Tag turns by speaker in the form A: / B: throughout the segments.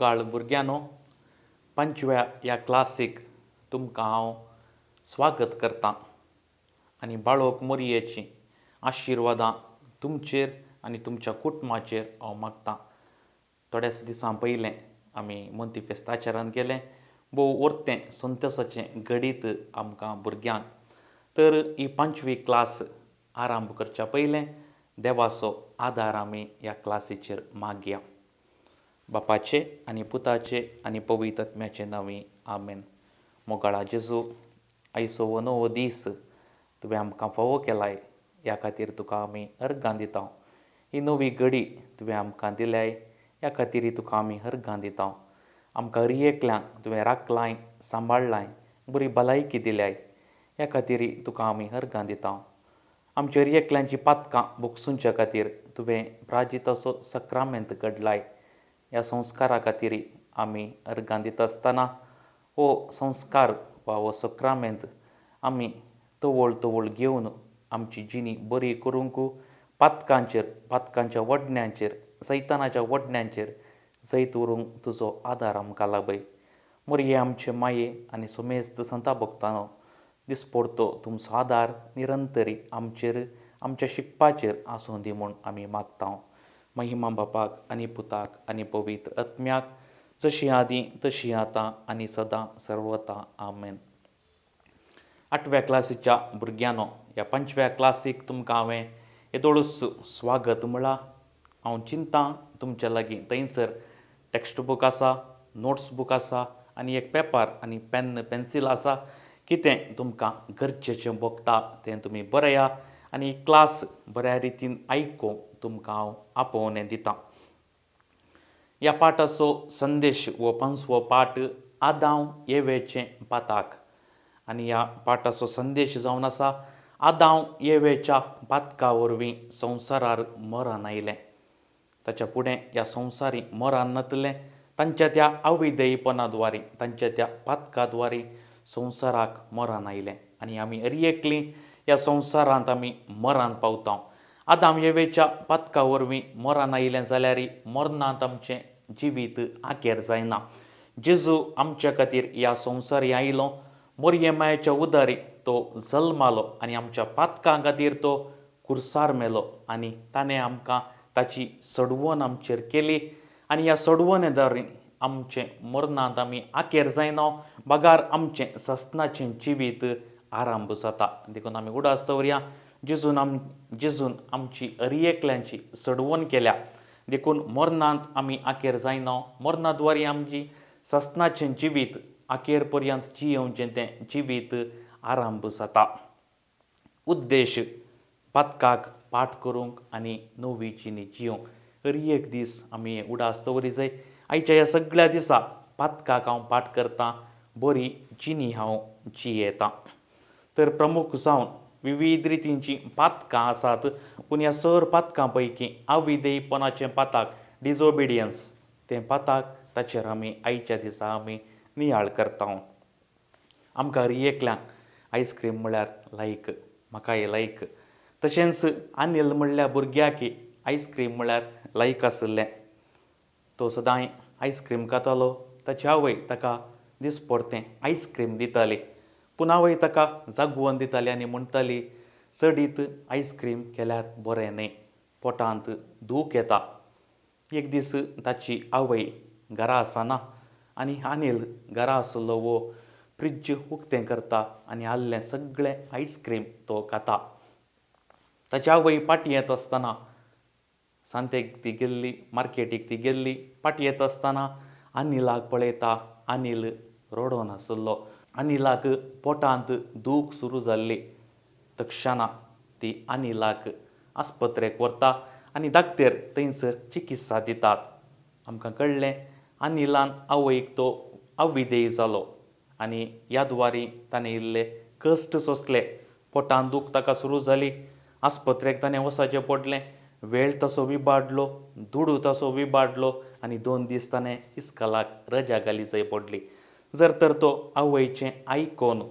A: मोगाळ भुरग्यानो, 5व्या ह्या क्लासीक तुमकां हांव स्वागत करतां आनी बाळोक मोरयेचीं आशिर्वादां तुमचेर आनी तुमच्या कुटुंबाचेर हांव मागतां. थोड्याच दिसां पयलें आमी मोंतेफेस्ताचेरान गेले. भोव उरतें संतोसाचें घडीत आमकां भुरग्यांक. तर ही 5वी क्लास आरंभ करच्या पयलें देवाचो आदार आमी ह्या क्लासीचेर मागया. बापाचे आनी पुताचे आनी पवित्र आत्म्याचे नांवी आमेन. मोगाळा जेजू, आयचो हो नवो दीस तुवें आमकां फावो केलाय, ह्या खातीर तुका आमी अर्गां दिता. ही नवी घडी तुवें आमकां दिल्याय, ह्या खातीर तुका आमी अर्गां दिता. आमकां हर एकल्यांक तुवें राखलाय, सांबाळलाय, बरी भलायकी दिल्याय, ह्या खातीर तुका आमी अर्गां दिता. आमच्या हर एकल्यांची पातकां भोगसूंच्या खातीर तुवें प्राजिताचो सक्रामेंत घडलाय, ह्या संस्कारा खातीर आमी अर्गां दिता आसतना हो संस्कार वा हो सक्रामेंत आमी तवळ तवळ घेवन आमची जिणी बरी करूंक पातकांच्या वडण्यांचेर, सैतानाच्या वडण्यांचेर जैत व्हरूंक तुजो आदार आमकां लाबय. मोरये आमचे माये आनी सुमेस्त संता भक्तानो, दिसपडतो तुमचो आदार निरंतरी आमचेर, आमच्या शिकपाचेर आसूं दी म्हूण आमी मागता. महिमा बापाक आनी पुताक आनी पवित्र आत्म्याक, जशी आदीं तशी आतां आनी सदां सर्वता आमेन. 8व्या क्लासीच्या भुरग्यांनो, ह्या 5व्या क्लासीक तुमकां हांवें येदोळूच स्वागत म्हळां. हांव चिंतां तुमच्या लागीं थंयसर टॅक्स्ट बूक आसा, नोट्स बूक आसा आनी एक पेपर आनी पेन पेन्सील आसा. कितें तुमकां गरजेचें भोगता तें तुमी बरया आनी क्लास बऱ्या रितीन आयकूंक तुमकां हांव आपोवणें दितां. ह्या पाठाचो संदेश हो 5वो पाठ आदाम येवेचें पाताक. आनी ह्या पाठाचो संदेश जावन आसा आदाम येवेच्या पातका वरवीं संवसारार मरण आयलें. ताच्या फुडें ह्या संवसारी मरण नातलें तांच्या त्या अविधेयपणा द्वारे, तांच्या त्या पातका द्वारे संवसाराक मरण आयलें आनी आमी हर एकलीं ह्या संवसारांत आमी मरण पावता. आदाम येवेच्या पातका वरवीं मरण आयलें जाल्यार मरणांत आमचें जिवीत आखेर जायना. जेजू आमच्या खातीर ह्या संवसारी आयलो, मोरये मायेच्या उदारी तो जल्मालो आनी आमच्या पातकां खातीर तो कुर्सार मेलो आनी ताणें आमकां ताची सडवण आमचेर केली आनी ह्या सडवणे द्वारे आमचें मरणांत आमी आखेर जायना, बागार आमचें सस्नाचें जिवीत आरंभ जाता. देखून आमी उडास दवरया, जेजून आमची हर एकल्यांची सडवण केल्या, देखून मरणांत आमी आखेर जायना, मरणा द्वारे आमची सस्नाचें जिवीत आखेर पर्यंत जियोवचें तें जिवीत आरंभ जाता. उद्देश पातकाक पाठ करूंक आनी नवी जिणी जियोवंक. हर एक दीस आमी हें उडास दवरी जाय. आयच्या ह्या सगळ्या दिसा पातकाक हांव पाठ करतां, बरी जिणी हांव जियेतां. तर प्रमुख जावन विविध रितींची पातकां आसात, पूण ह्या सर पातकां पैकी अविधेयपणाचें पाताक, डिजोबिडियन्स, तें पाताक ताचेर आमी आयच्या दिसा आमी नियाळ करता. आमकां हर एकल्यांक आयस्क्रीम म्हळ्यार लायक, म्हाकाय लायक. तशेंच अनिल म्हणल्या भुरग्याकय आयस्क्रीम म्हळ्यार लायक आसलें. तो सदांय आयस्क्रीम खातालो. ताची आवय ताका दिसपडतें आयस्क्रीम दिताली, पूण आवय ताका जागोवन दिताली आनी म्हणटाली चडीत आयस्क्रीम केल्यार बरें न्हय, पोटांत दूख येता. एक दीस ताची आवय घरा आसना आनी अनिल घरा आसलो वो फ्रिज उक्तें करता आनी आसलें सगळें आयस्क्रीम तो खाता. ताची आवय पाटी येत आसतना, सांतेक ती गेल्ली, मार्केटीक ती गेल्ली, पाटी येता आसतना अनिलाक पळयता. अनिल रडोन आसलो. अनिलाक पोटांत दूख सुरू जाल्ली. तक्षणा ती अनिलाक आस्पत्रेक व्हरता आनी धाकटेर थंयसर चिकित्सा दितात. आमकां कळ्ळें अनिलान आवयक तो अविधेय जालो आनी ह्या द्वारे ताणें इल्ले कश्ट सोंसले. पोटांत दूख ताका सुरू जाली. आस्पत्रेक ताणें वचचें पडलें. वेळ तसो विबाडलो, दुडू तसो विबाडलो आनी 2 दीस ताणें इस्कलाक रजा घाली जाय पडली. जर तर तो आवयचें आयकोन,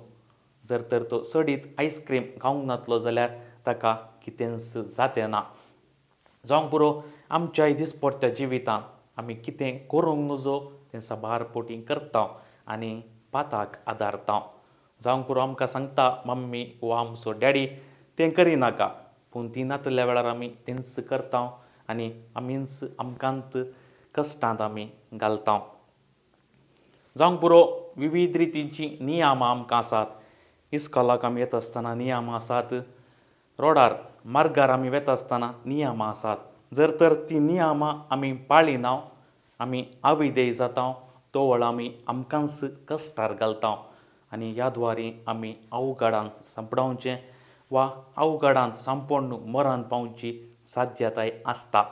A: जर तर तो चडीत आयस्क्रीम खावंक नातलो जाल्यार ताका कितेंच जातें ना. जावंक पुरो आमच्याय दिसपडट्या जिवितांत आमी कितें करूंक नजो तें साबार पोटी करता आनी पाताक आदारता. जावं करून आमकां सांगता मम्मी वो आमचो डॅडी तें करिनाका, पूण ती नातल्या वेळार आमी तेंच करता आनी आमीच आमकांत कश्टांत आमी घालता. जावंक पुरो विविध रितींची नियमां आमकां आसात. इस्कॉलाक आमी येता आसतना नियमां आसात, रोडार मार्गार आमी वेता आसतना नियमां आसात. जर तर ती नियमां आमी पाळिना आमी अविधेय जाता, तो वेळ आमी आमकांच कश्टार घालता आनी ह्या द्वारे आमी अवघडांत सांपडावचें वा अवघडांत सांपोण मरण पावची साध्यताय आसता.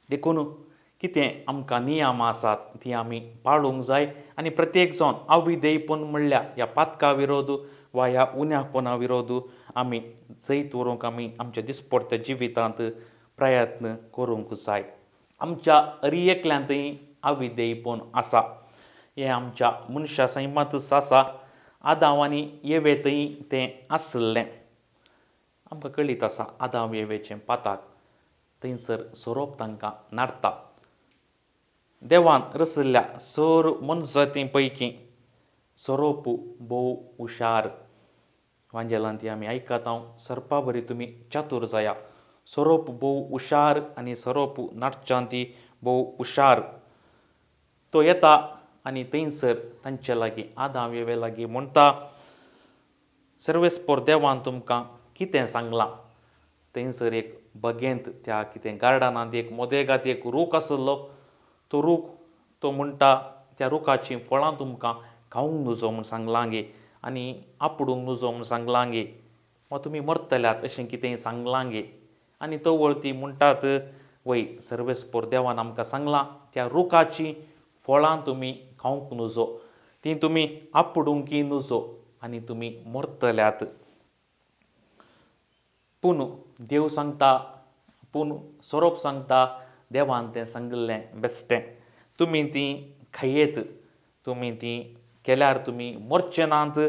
A: देखून कितें आमकां नियमां आसात ती आमी पाळूंक जाय आनी प्रत्येक जावन अविधेयपण म्हणल्यार ह्या पातका विरोध वा ह्या उण्यापणा विरोध आमी जैत व्हरूंक आमी आमच्या दिसपडट्या जिवितांत प्रयत्न करूंक जाय. आमच्या एकल्यांतय अविधेयपण आसा, हें आमच्या मनशा सैमांतच आसा. आदाम आनी येवेंतय तें आसलें. आमकां कळीत आसा आदाम येवेचें पाताक थंयसर सोरोप तांकां नाडटा. देवान रचयल्ल्या सर मनजाती पैकी सोरोप भोव हुशार. वांजेलांत ती आमी आयकता, सर्पा बरी तुमी चातूर जाया. सोरोप भोव हुशार आनी सोरोप नाटच्यांती भोव हुशार. तो येता आनी थंयसर तांचे लागीं आदाम येवे लागीं म्हणटा, सर्वेस्पर देवान तुमकां कितें सांगलां? थंयसर एक बगेंत त्या कितें गार्डनांत एक मोदेगांत एक रूख आसलो. तो रूख तो म्हणटा त्या रुखाचीं फळां तुमकां खावंक नजो म्हूण सांगलां गे आनी आपडूंक नजो म्हूण सांगलां गे, वा तुमी मरतल्यात अशें कितेंय सांगलां गे. आनी तो वळ ती म्हणटात, वय सर्वेस्पर देवान आमकां सांगलां त्या रुखाचीं फळां तुमी खावंक नजो, तीं तुमी आपडूंकय नजो आनी तुमी मरतल्यात. पूण देव सांगता, पूण सोरोप सांगता देवान तें सांगलें बेश्टें. तुमी तीं खायेत, तुमी तीं केल्यार तुमी मरचे नात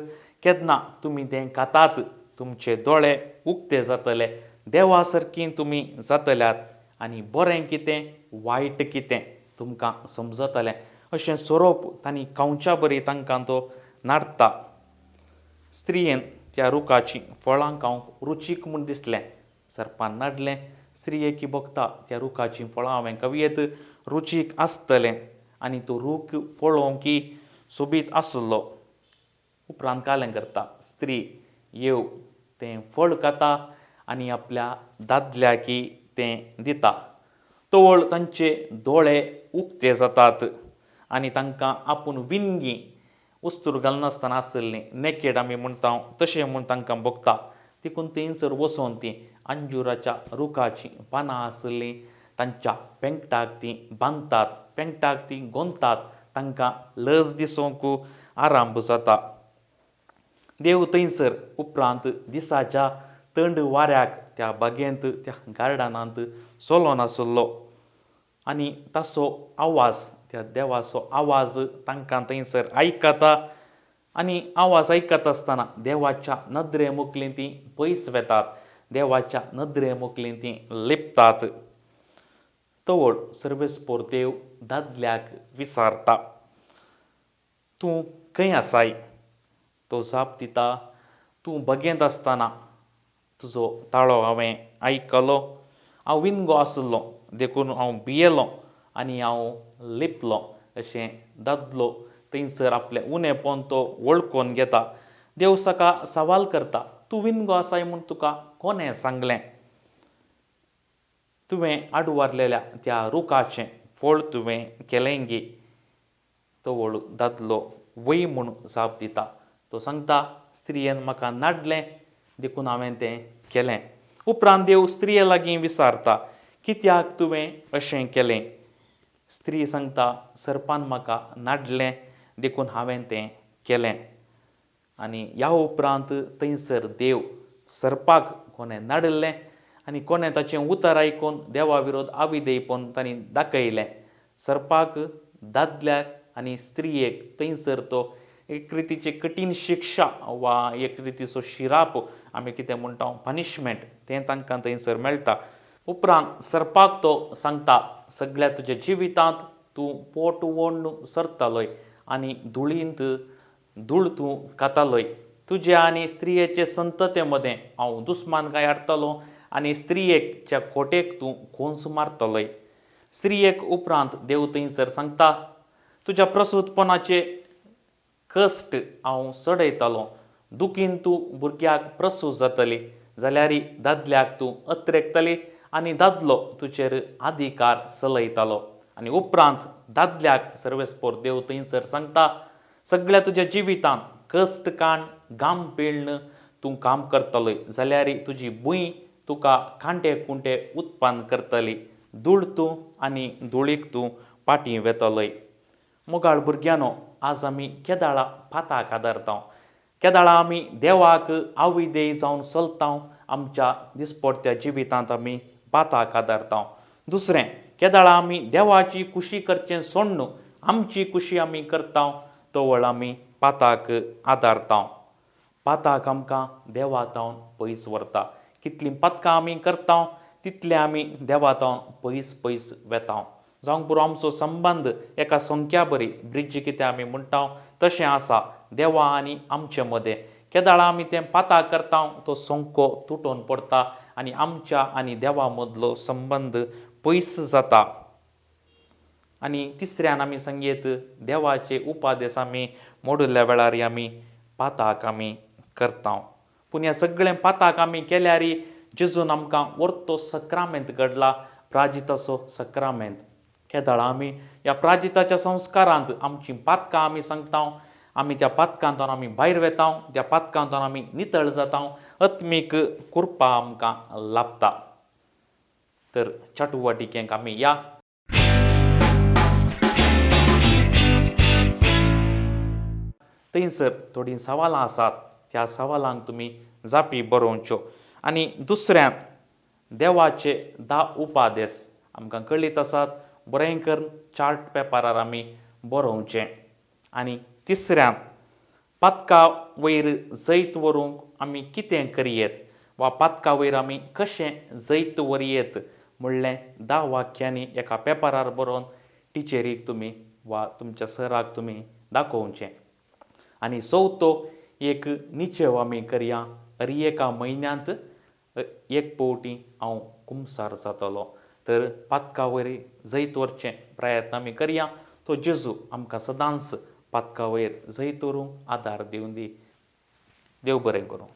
A: केन्ना. तुमी तें खातात तुमचे दोळे उक्ते जातले, देवा सारकीं तुमी जातल्यात आनी बरें कितें वायट कितें तुमकां समजतलें. अशें सोरोप तांणी खावच्या बरी तांकां तो नाडटा. स्त्रियेन त्या रुखाचीं फळां खावंक रुचीक म्हूण दिसलें. सर्पान नाडलें, स्त्रियेक बगता त्या रुखाचीं फळां हांवें खावयेत, रुचीक आसतलें आनी तो रूख पळोवंक सोबीत आसलो. उपरांत कालें करता, स्त्री येव तें फळ खाता आनी आपल्या दादल्याक तें दिता. तो वेळ तांचे दोळे उक्ते जातात आनी तांकां आपूण विणगी वस्तूर घालनासतना आसतलीं, नेकेड आमी म्हणटा तशें म्हूण तांकां भोगता. देखून थंयसर वचोन तीं अंजुराच्या रुखाचीं पानां आसलीं तांच्या पेंगटाक तीं बांदतात, पेंगटाक तीं गोंदतात, तांकां लज दिसोंक आरांभ जाता. देव थंयसर उपरांत दिसाच्या थंड वाऱ्याक त्या बागेंत त्या गार्डनांत चलोन आसलो आनी ताचो आवाज, त्या देवाचो आवाज तांकां थंयसर आयकता. आनी आवाज आयकता आसतना देवाच्या नदरे मुखलीं तीं पयस वेतात, देवाच्या नदरे मुखलीं तीं लिपतात. तो वेळ सर्वेस्पर देव दादल्याक विचारता, तूं खंय आसाय? तो जाप दिता, तूं बगेंत आसतना तुजो ताळो हांवें आयकलो. हांव विणगो आसलो देखून हांव भियेलों आनी हांव लिपलों. अशें दादलो थंयसर आपलें उणेपण तो वळखून घेता. देव ताका सवाल करता, तूं विणगो आसाय म्हूण तुका कोणें सांगलें? तुवें आडवारलेल्या त्या रुखाचें फळ तुवें केलें गे. तो वेळ दादलो वय म्हूण जाप दिता. तो सांगता, स्त्रियेन म्हाका नाडलें देखून हांवें तें केलें. उपरांत देव स्त्रिये लागीं विचारता, कित्याक तुवें अशें केलें? स्त्री सांगता, सर्पान म्हाका नाडलें देखून हांवें तें केलें. आनी ह्या उपरांत थंयसर देव सर्पाक कोणें नाडलें आनी कोणें ताचें उतर आयकून देवा विरोध अविधेयपण तांणी दाखयलें. सर्पाक, दादल्याक आनी स्त्रियेक थंयसर तो एक रितीची कठीण शिक्षा वा एक रितीचो शिराप आमी कितें म्हणटा पनिशमेंट तें तांकां थंयसर मेळटा. उपरांत सर्पाक तो सांगता, सगळ्या तुज्या जिवितांत तूं पोट ओडून सरतलोय आनी धुळींत धूळ तूं खातालोय. तुजे आनी स्त्रियेचे संतते मदें हांव दुस्मानकाय हाडटलों आनी स्त्रियेच्या खोटेक तूं खोंस मारतलोय. स्त्रियेक उपरांत देव थंयसर सांगता, तुज्या प्रसूतपणाचे कश्ट हांव चडयतलों. दुखीन तूं भुरग्याक प्रसूत जातली जाल्यार दादल्याक तूं अत्रेकतली आनी दादलो तुजेर अधिकार चलयतलो. आनी उपरांत दादल्याक सर्वेस्पोर देव थंयसर सांगता, सगळ्या तुज्या जिवितांत कश्ट काण घाम पिळन तूं काम करतलोय जाल्यार तुजी भुंय तुका खांटे खुंटे उत्पन्न करतली. धूळ तूं आनी धुळीक तूं फाटीं वेतलोय. मोगाळ भुरग्यानो, आज आमी केदाळा पाताक आदारता. केदाळा आमी देवाक आविदेय जावन चलता. आमच्या दिसपट्ट्या जिवितांत आमी पाताक आदारता. दुसरें, केदाळा आमी देवाची खुशी करचें सोडून आमची खुशी आमी करता, तोवळ आमी पाताक आदारता. पाताक आमकां देवातावन पयस व्हरता. कितलीं पातकां आमी करता तितले आमी देवातावन पयस पयस वेता. जावंक पुरो आमचो संबंद एका सोंक्या बरी ब्रिड्ज कितें आमी म्हणटा तशें आसा देवा आनी आमचे मदें. केदाळा आमी तें पाताक करता तो सोंको तुटोन पडटा आनी आमच्या आनी देवा मदलो संबंद पयस जाता. आनी तिसऱ्यान आमी सांगयेत देवाचे उपादेश आमी मोडुल्ल्या वेळार आमी पाताक आमी करता. पूण ह्या सगळें पाताक आमी केल्यार जेजून आमकां व्हरतो सक्रामेंत घडला, प्राजिताचो सक्रामेंत. केदाळा आमी ह्या प्राजिताच्या संस्कारांत आमची पातकां आमी सांगता. आमी त्या पातकांतून आमी भायर वेता, त्या पातकांतून आमी नितळ जाता, आत्मीक कृपा आमकां लाभता. तर चटुवटिकेक आमी या. थंयसर थोडीं सवालां आसात, त्या सवालांक तुमी जापी बरोवच्यो. आनी दुसऱ्यान देवाचे 10 उपादेश आमकां कळीत आसात, बरें करून चार्ट पेपरार आमी बरोवचें. आनी तिसऱ्यान पातका वयर जैत व्हरूंक आमी कितें करयेत वा पातका वयर आमी कशें जैत व्हरयेत म्हणलें 10 वाक्यांनी एका पेपरार बरोवन टिचेरीक तुमी वा तुमच्या सराक तुमी दाखोवचें. आनी चवथो एक निचेव आमी करया. एका म्हयन्यांत एक पावटी हांव कुमसार जातलों. तर पातका वयर जैत व्हरचें प्रयत्न आमी करया. तो जेजू आमकां सदांच पातका वयर जैत व्हरूंक आदार दिवं दी. देव बरें करूं.